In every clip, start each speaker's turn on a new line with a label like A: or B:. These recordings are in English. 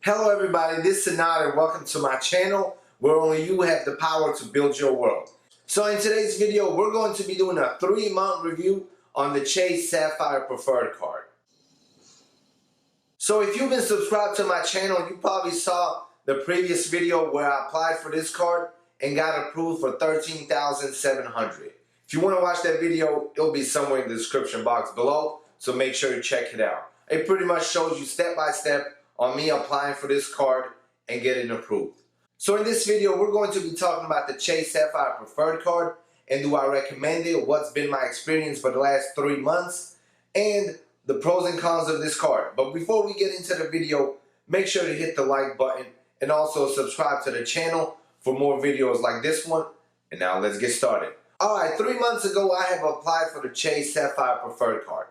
A: Hello everybody, this is Sanad and welcome to my channel where only you have the power to build your world. So in today's video, we're going to be doing a 3-month review on the Chase Sapphire Preferred Card. So if you've been subscribed to my channel, you probably saw the previous video where I applied for this card and got approved for $13,700. If you want to watch that video, it'll be somewhere in the description box below, so make sure you check it out. It pretty much shows you step by step on me applying for this card and getting approved. So in this video, we're going to be talking about the Chase Sapphire Preferred Card and do I recommend it, what's been my experience for the last 3 months, and the pros and cons of this card. But before we get into the video, make sure to hit the like button and also subscribe to the channel for more videos like this one. And now let's get started. Alright, 3 months ago I have applied for the Chase Sapphire Preferred Card.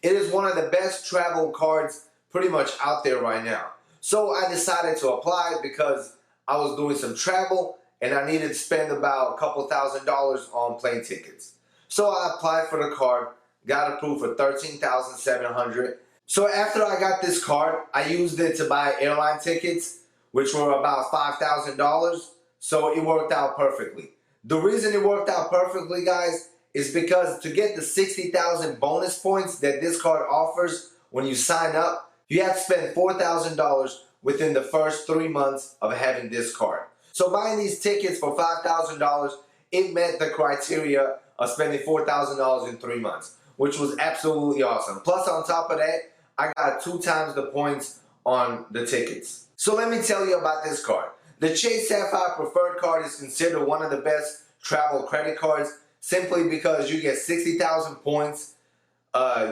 A: It is one of the best travel cards pretty much out there right now. So I decided to apply because I was doing some travel and I needed to spend about a couple $1,000s on plane tickets. So I applied for the card, got approved for $13,700. So after I got this card, I used it to buy airline tickets, which were about $5,000. So it worked out perfectly. The reason it worked out perfectly, guys, is because to get the 60,000 bonus points that this card offers when you sign up, you have to spend $4,000 within the first 3 months of having this card. So buying these tickets for $5,000, it met the criteria of spending $4,000 in 3 months, which was absolutely awesome. Plus, on top of that, I got 2 times the points on the tickets. So let me tell you about this card. The Chase Sapphire Preferred Card is considered one of the best travel credit cards simply because you get 60,000 points.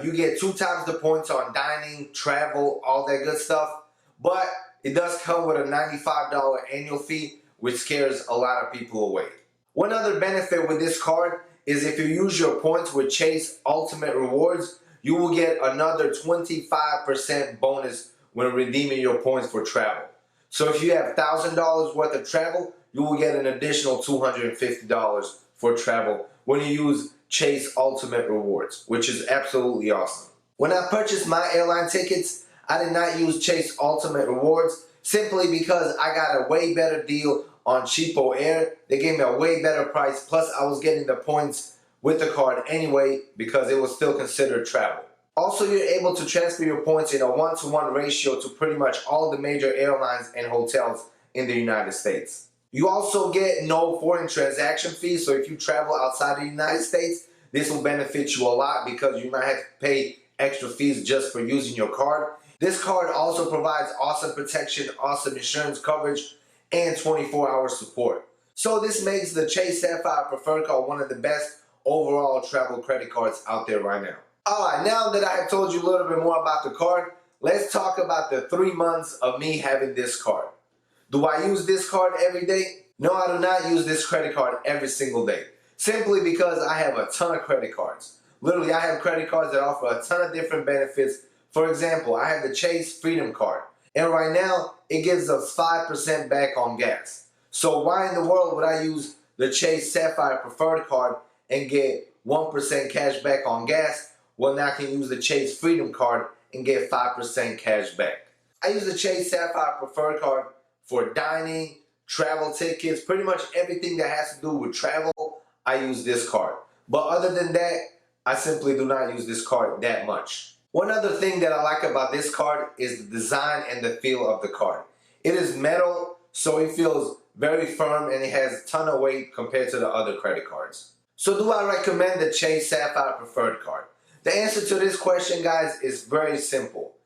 A: You get 2 times the points on dining, travel, all that good stuff. But it does come with a $95 annual fee, which scares a lot of people away. One other benefit with this card is if you use your points with Chase Ultimate Rewards, you will get another 25% bonus when redeeming your points for travel. So if you have $1,000 worth of travel, you will get an additional $250 for travel when you use Chase Ultimate Rewards, which is absolutely awesome. When I purchased my airline tickets, I did not use Chase Ultimate Rewards simply because I got a way better deal on Cheapo Air. They gave me a way better price, plus I was getting the points with the card anyway because it was still considered travel. Also, you're able to transfer your points in a 1-to-1 ratio to pretty much all the major airlines and hotels in the United States. You also get no foreign transaction fees, so if you travel outside the United States, this will benefit you a lot because you might have to pay extra fees just for using your card. This card also provides awesome protection, awesome insurance coverage, and 24-hour support. So this makes the Chase Sapphire Preferred Card one of the best overall travel credit cards out there right now. Alright, now that I have told you a little bit more about the card, let's talk about the 3 months of me having this card. Do I use this card every day? No, I do not use this credit card every single day. Simply because I have a ton of credit cards. Literally, I have credit cards that offer a ton of different benefits. For example, I have the Chase Freedom Card. And right now, it gives us 5% back on gas. So why in the world would I use the Chase Sapphire Preferred Card and get 1% cash back on gas? Well, now I can use the Chase Freedom Card and get 5% cash back. I use the Chase Sapphire Preferred Card for dining, travel tickets, pretty much everything that has to do with travel, I use this card. But other than that, I simply do not use this card that much. One other thing that I like about this card is the design and the feel of the card. It is metal, so it feels very firm and it has a ton of weight compared to the other credit cards. So do I recommend the Chase Sapphire Preferred Card? The answer to this question, guys, is very simple.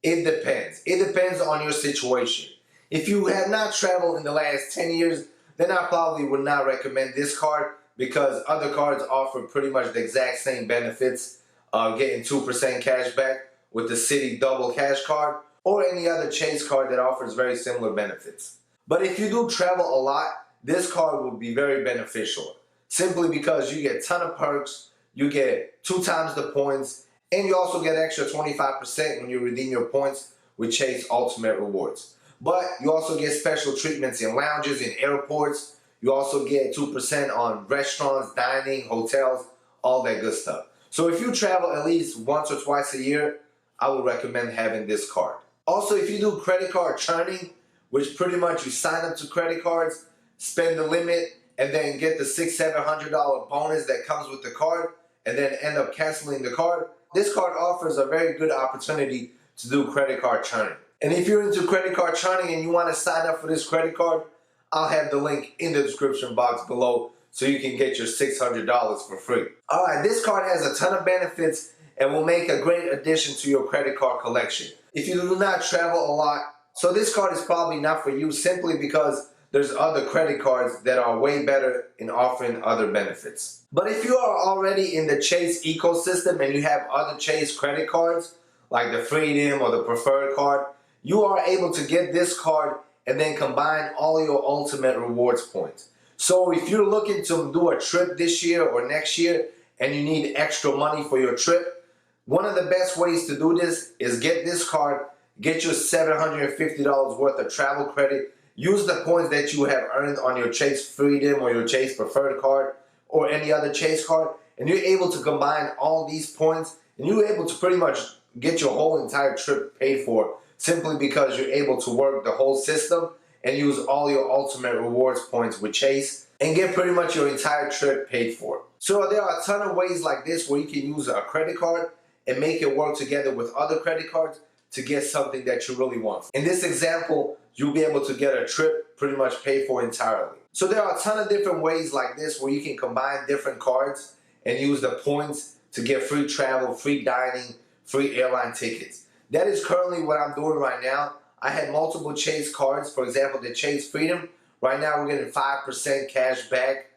A: It depends. It depends on your situation. If you have not traveled in the last 10 years, then I probably would not recommend this card because other cards offer pretty much the exact same benefits of getting 2% cash back with the Citi Double Cash Card or any other Chase card that offers very similar benefits. But if you do travel a lot, this card will be very beneficial simply because you get a ton of perks, you get 2 times the points, and you also get extra 25% when you redeem your points with Chase Ultimate Rewards. But you also get special treatments in lounges, in airports. You also get 2% on restaurants, dining, hotels, all that good stuff. So if you travel at least once or twice a year, I would recommend having this card. Also, if you do credit card churning, which pretty much you sign up to credit cards, spend the limit, and then get the $600-700 bonus that comes with the card, and then end up canceling the card, this card offers a very good opportunity to do credit card churning. And if you're into credit card churning and you want to sign up for this credit card, I'll have the link in the description box below so you can get your $600 for free. Alright, this card has a ton of benefits and will make a great addition to your credit card collection. If you do not travel a lot, so this card is probably not for you simply because there's other credit cards that are way better in offering other benefits. But if you are already in the Chase ecosystem and you have other Chase credit cards, like the Freedom or the Preferred Card, you are able to get this card and then combine all your ultimate rewards points. So if you're looking to do a trip this year or next year and you need extra money for your trip, one of the best ways to do this is get this card, get your $750 worth of travel credit, use the points that you have earned on your Chase Freedom or your Chase Preferred Card or any other Chase card, and you're able to combine all these points and you're able to pretty much get your whole entire trip paid for simply because you're able to work the whole system and use all your ultimate rewards points with Chase and get pretty much your entire trip paid for. So there are a ton of ways like this where you can use a credit card and make it work together with other credit cards to get something that you really want. In this example, you'll be able to get a trip pretty much paid for entirely. So there are a ton of different ways like this where you can combine different cards and use the points to get free travel, free dining, free airline tickets. That is currently what I'm doing right now. I had multiple Chase cards. For example, the Chase Freedom. Right now we're getting 5% cash back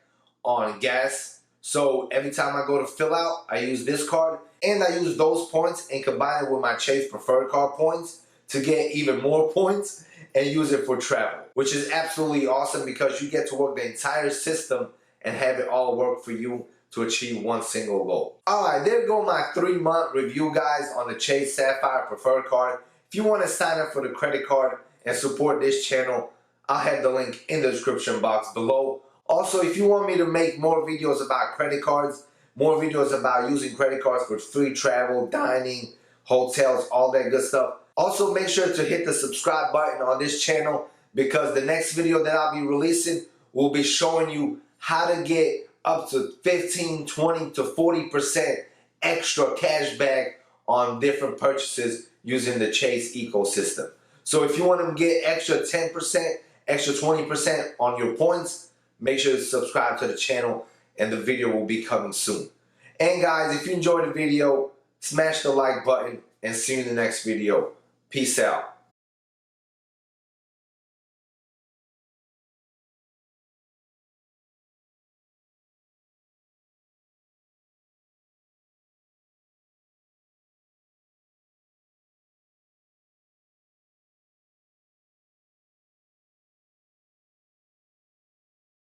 A: on gas. So every time I go to fill out, I use this card. And I use those points and combine it with my Chase Preferred Card points to get even more points and use it for travel. Which is absolutely awesome because you get to work the entire system and have it all work for you to achieve one single goal. Alright, there go my 3-month review, guys, on the Chase Sapphire Preferred Card. If you want to sign up for the credit card and support this channel, I'll have the link in the description box below. Also, if you want me to make more videos about credit cards, more videos about using credit cards for free travel, dining, hotels, all that good stuff, also make sure to hit the subscribe button on this channel because the next video that I'll be releasing will be showing you how to get up to 15, 20 to 40% extra cash back on different purchases using the Chase ecosystem. So if you want to get extra 10%, extra 20% on your points, make sure to subscribe to the channel and the video will be coming soon. And guys, if you enjoyed the video, smash the like button and see you in the next video. Peace out.